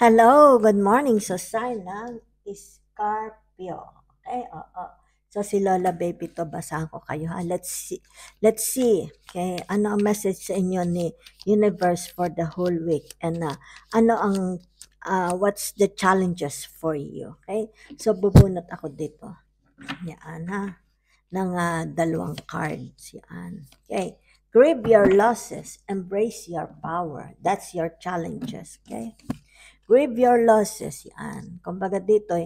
Hello, good morning. So, sign ng Scorpio. Okay, oo. So, si Lola Baby to, basahan ko kayo ha. Let's see. Let's see. Okay, ano ang message sa inyo ni Universe for the whole week? And ano ang, what's the challenges for you? Okay, so bubunot ako dito. Yan ha. Ng dalawang cards. Yan. Okay. Grieve your losses. Embrace your power. That's your challenges. Okay. Grieve your losses, yan. Kumbaga dito,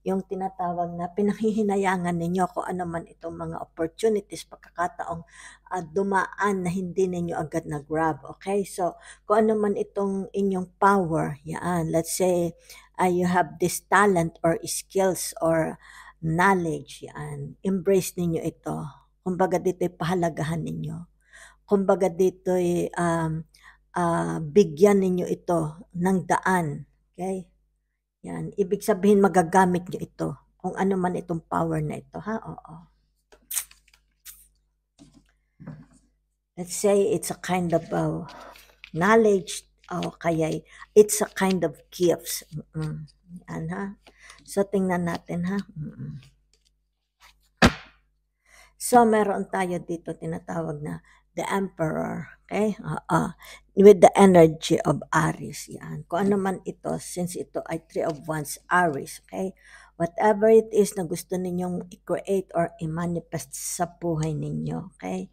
yung tinatawag na pinahihinayangan ninyo kung ano man itong mga opportunities, pagkakataong dumaan na hindi ninyo agad na grab. Okay? So, kung ano man itong inyong power, yan. Let's say, you have this talent or skills or knowledge, yan. Embrace ninyo ito. Kumbaga dito, pahalagahan ninyo. Kumbaga dito, bigyan ninyo ito ng daan. Okay? Yan. Ibig sabihin, magagamit nyo ito. Kung ano man itong power na ito, ha? Oo. Let's say it's a kind of knowledge o kaya it's a kind of gifts. Yan, ha? So, tingnan natin, ha? So, meron tayo dito tinatawag na the Emperor. Okay? With the energy of Aries. Yan. Kung ano man ito, since ito ay Three of Wands, Aries. Okay? Whatever it is na gusto ninyong i-create or i-manifest sa buhay ninyo. Okay?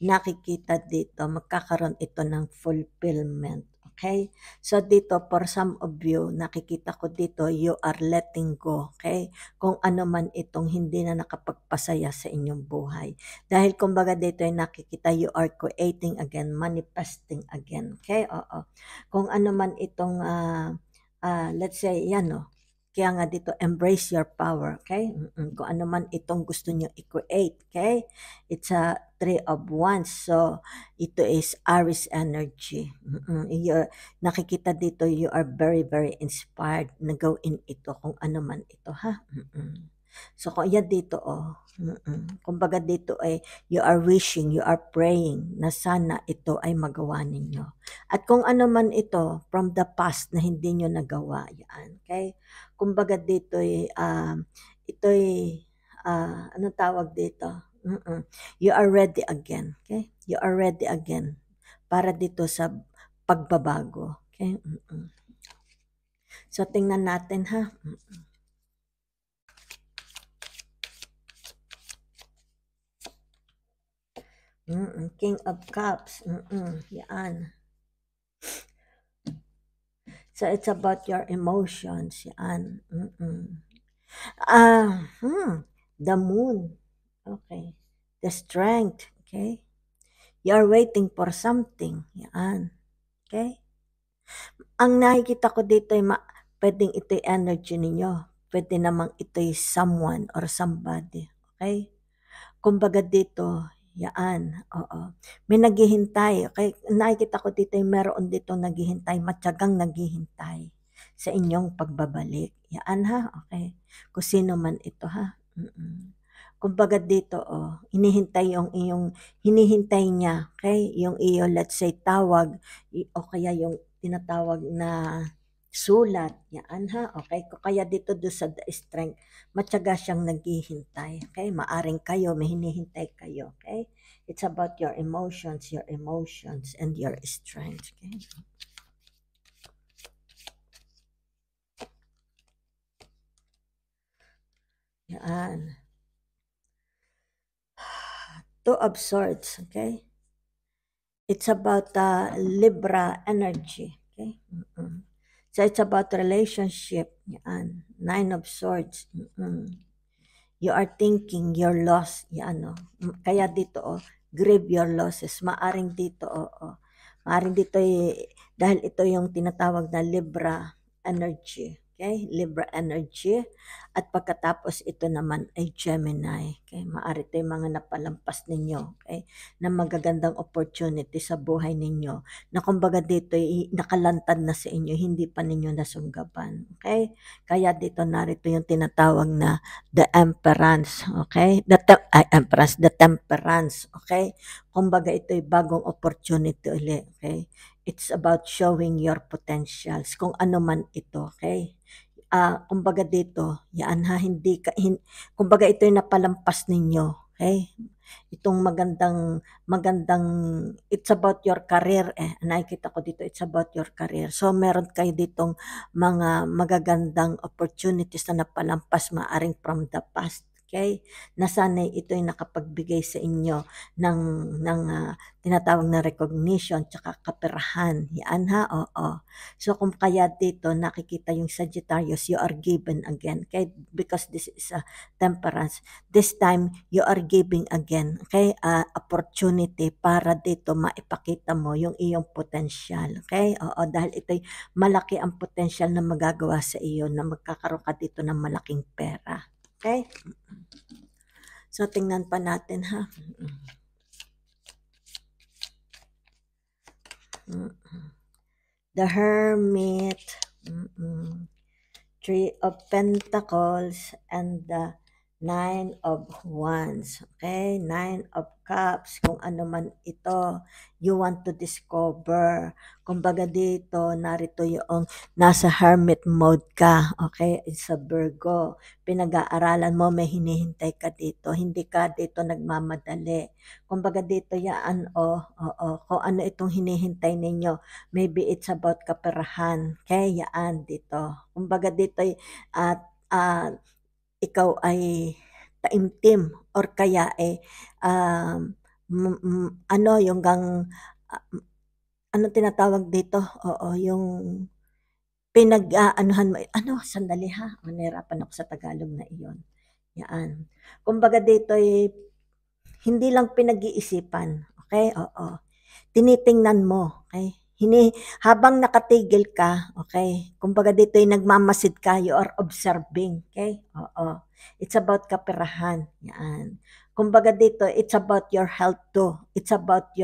Nakikita dito, magkakaroon ito ng fulfillment. Okay? So dito, for some of you, nakikita ko dito, you are letting go. Okay? Kung ano man itong hindi na nakapagpasaya sa inyong buhay. Dahil kumbaga dito ay nakikita, you are creating again, manifesting again. Okay? Oo. Kung ano man itong, let's say, yan o. Kaya nga dito, embrace your power. Okay? Kung ano man itong gusto nyo i-create. Okay? It's a Three of Wands. So, ito is Aries energy. Nakikita dito, you are very, very inspired na gawin ito kung ano man ito, ha? So, kung yan dito, kumbaga dito ay you are wishing, you are praying na sana ito ay magawa ninyo. At kung ano man ito from the past na hindi nyo nagawa, yan. Okay? Kumbaga dito ay, ito ay, anong tawag dito? You are ready again. Okay? You are ready again para dito sa pagbabago. Okay? So, tingnan natin, ha? King of Cups. Yan. So, it's about your emotions. Yan. The moon. Okay. The strength. Okay. You're waiting for something. Yan. Okay. Ang nakikita ko dito ay pwedeng ito'y energy ninyo. Pwede namang ito'y someone or somebody. Okay. Kumbaga dito, yaan, oo. May naghihintay, okay? Nakikita ko dito yung meron dito naghihintay, matyagang naghihintay sa inyong pagbabalik. Yaan ha, okay? Kung sino man ito ha. Kumbaga dito, hinihintay yung iyong, hinihintay niya, okay? Yung iyo, let's say, tawag, o kaya yung tinatawag na sulat, yan ha, okay? Kaya dito do sa the strength, matyaga siyang naghihintay, okay? Maaring kayo, may hinihintay kayo, okay? It's about your emotions, and your strength, okay? Yan. Two of Swords, okay? It's about Libra energy, okay? So it's about relationship, yan. Nine of Swords, you are thinking your loss, yan, kaya dito, grieve your losses, maaring dito, maaring dito, dahil ito yung tinatawag na Libra energy, okay, Libra energy, at pagkatapos ito naman ay Gemini, okay, maaari ito yung mga napalampas ninyo, okay, na magagandang opportunity sa buhay ninyo, na kumbaga dito, nakalantad na sa inyo, hindi pa ninyo nasunggaban, okay, kaya dito narito yung tinatawag na the Emperance, okay? The Temperance, okay? Kumbaga ito'y bagong opportunity ulit, okay? it's about showing your potentials, kung ano man ito, okay? Kumbaga dito, yan ha, kumbaga ito'y napalampas ninyo, okay? Itong magandang, it's about your career nakikita ko dito, it's about your career. So, meron kayo ditong mga magagandang opportunities na napalampas, maaring from the past, okay? Na sana'y ito'y nakapagbigay sa inyo ng tinatawag na recognition tsaka kaperahan. Yan ha, oo. So, kung kaya dito nakikita yung Sagittarius, you are given again, okay? Because this is a temperance. This time, you are giving again, okay? Opportunity para dito maipakita mo yung iyong potential, okay? Oo, dahil ito'y malaki ang potential na magagawa sa iyo na magkakaroon ka dito ng malaking pera, okay? So, tingnan pa natin ha. The Hermit, Three of Pentacles, and the Nine of Wands. Okay? Nine of Cups. Kung ano man ito, you want to discover. Kumbaga dito, narito yung nasa hermit mode ka. Okay? It's a Virgo. Pinag-aaralan mo, may hinihintay ka dito. Hindi ka dito nagmamadali. Kumbaga dito, yaan, kung ano itong hinihintay ninyo. Maybe it's about kaperahan. Okay? Yaan dito. Kumbaga dito, ikaw ay taimtim or kaya yung ano tinatawag dito? Oo, yung pinag-aanuhan mo, sandali ha, nahirapan ako sa Tagalog na iyon. Yan. Kumbaga dito hindi lang pinag-iisipan, okay? Oo. Tinitingnan mo, okay? Habang nakatigil ka, okay? Kumbaga dito nagmamasid ka, you are observing, okay? Oo. It's about kaperahan. Yan. Kumbaga dito, it's about your health too. It's about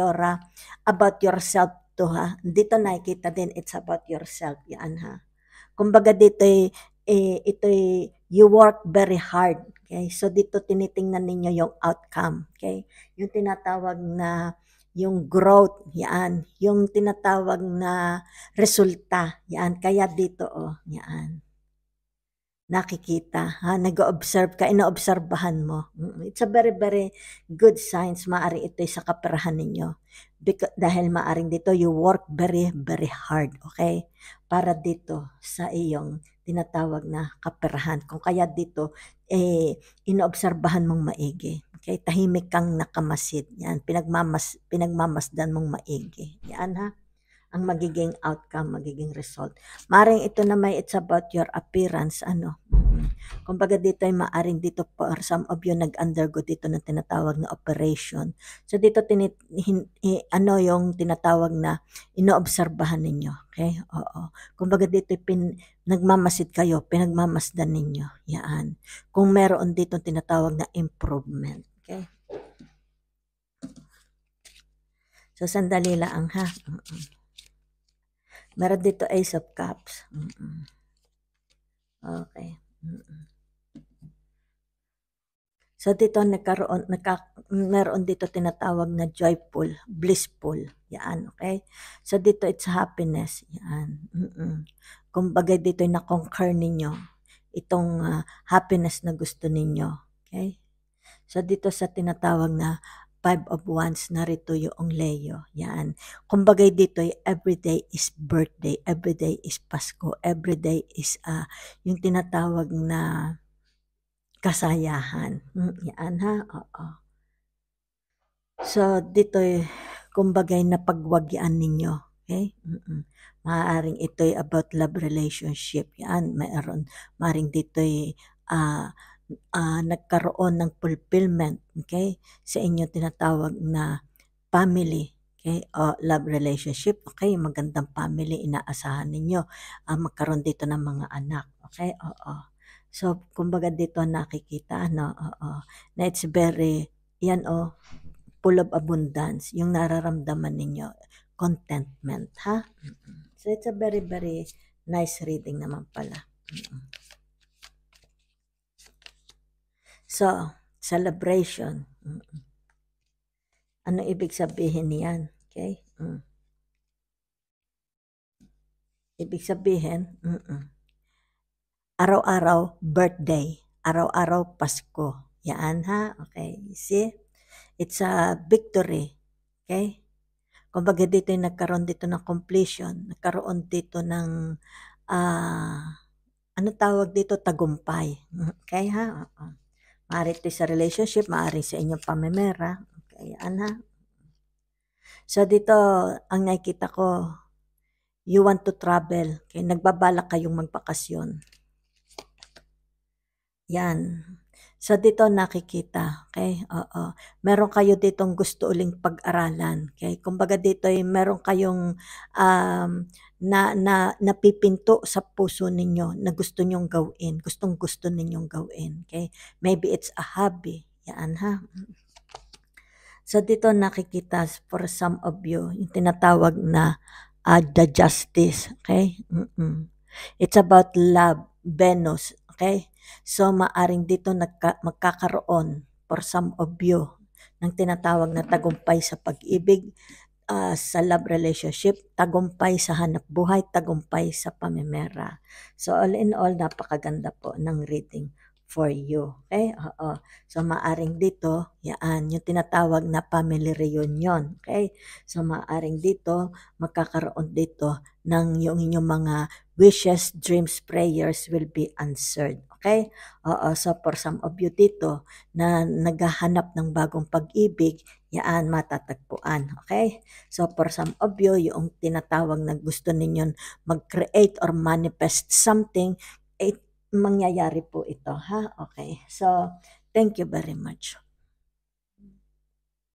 about yourself too, ha? Dito nakikita din, it's about yourself. Yan, ha? Kumbaga dito you work very hard. Okay? So dito tinitingnan ninyo yung outcome. Okay? Yung tinatawag na yung growth, yan. Yung tinatawag na resulta, yan. Kaya dito, yan. Nakikita, ha? Nag-observe ka, inoobserbahan mo. It's a very, very good signs. Maari ito'y sa kaperahan ninyo. Dahil maaring dito, you work very, very hard, okay? Para dito sa iyong tinatawag na kaperahan. Kung kaya dito, inoobserbahan mong maigi. Okay? Tahimik kang nakamasid. Yan, pinagmamasdan mong maigi. Yan ha? Ang magiging outcome, magiging result. Maring ito na it's about your appearance, Kumbaga dito ay maaring dito for some of you nag-undergo dito ng tinatawag na operation. So dito yung tinatawag na inoobserbahan ninyo. Okay? Oo. Kumbaga dito nagmamasid kayo, pinagmamasdan ninyo. Yan. Kung meron dito tinatawag na improvement. Okay? So sandali lang ha. Meron dito Ace of Cups. Okay. So dito meron dito tinatawag na joyful, blissful. Yan, okay? So dito it's happiness. Yan. Kumbaga dito na-conquer ninyo itong happiness na gusto ninyo. Okay? So dito sa tinatawag na Five of Wands, narito yung Leo. Yan. Kumbaga dito, everyday is birthday, everyday is Pasko, everyday is yung tinatawag na kasayahan. Yan ha, oo. So dito, kumbaga napagwagyan ninyo. Okay? Maaaring ito'y about love relationship. Yan, maaring dito'y nagkaroon ng fulfillment, okay, sa inyo tinatawag na family, okay, o love relationship, okay, magandang family, inaasahan ninyo, magkaroon dito ng mga anak, okay, oo. So, kumbaga dito nakikita, oo, na it's very, yan full of abundance, yung nararamdaman ninyo, contentment, ha? So, it's a very, very nice reading naman pala. So, celebration. Ano ibig sabihin niyan? Okay? Ibig sabihin, araw-araw birthday, araw-araw Pasko. Yan ha, okay. See? It's a victory. Okay? Kumbaga dito yung nagkaroon dito ng completion, nagkaroon dito ng ano tawag dito, tagumpay. Okay ha? Maaari ito sa relationship, maaari sa inyong pamimera. Okay, yan ha. So dito, ang nakikita ko, you want to travel. Okay, nagbabalak kayong magbakasyon. Yan. So dito nakikita, okay? Oo. Meron kayo ditong gusto uling pag-aralan, okay? Kumbaga dito ay meron kayong napipinto sa puso ninyo na gusto ninyong gawin, gustong-gusto ninyong gawin, okay? Maybe it's a hobby. Yan ha. So dito nakikita for some of you yung tinatawag na the justice, okay? It's about love, Venus, okay? So maaring dito magkakaroon for some of you ng tinatawag na tagumpay sa pag-ibig, sa love relationship, tagumpay sa hanap buhay, tagumpay sa pamimera. So all in all, napakaganda po ng reading for you. Okay? Oo. So maaring dito, yan, yung tinatawag na family reunion. Okay? So maaring dito, magkakaroon dito ng yung inyong mga wishes, dreams, prayers will be answered. Okay? Oo. So for some of you dito na naghahanap ng bagong pag-ibig, yan matatagpuan. Okay? So for some of you, yung tinatawag na gusto ninyong mag-create or manifest something, mangyayari po ito, ha? Okay. So, thank you very much.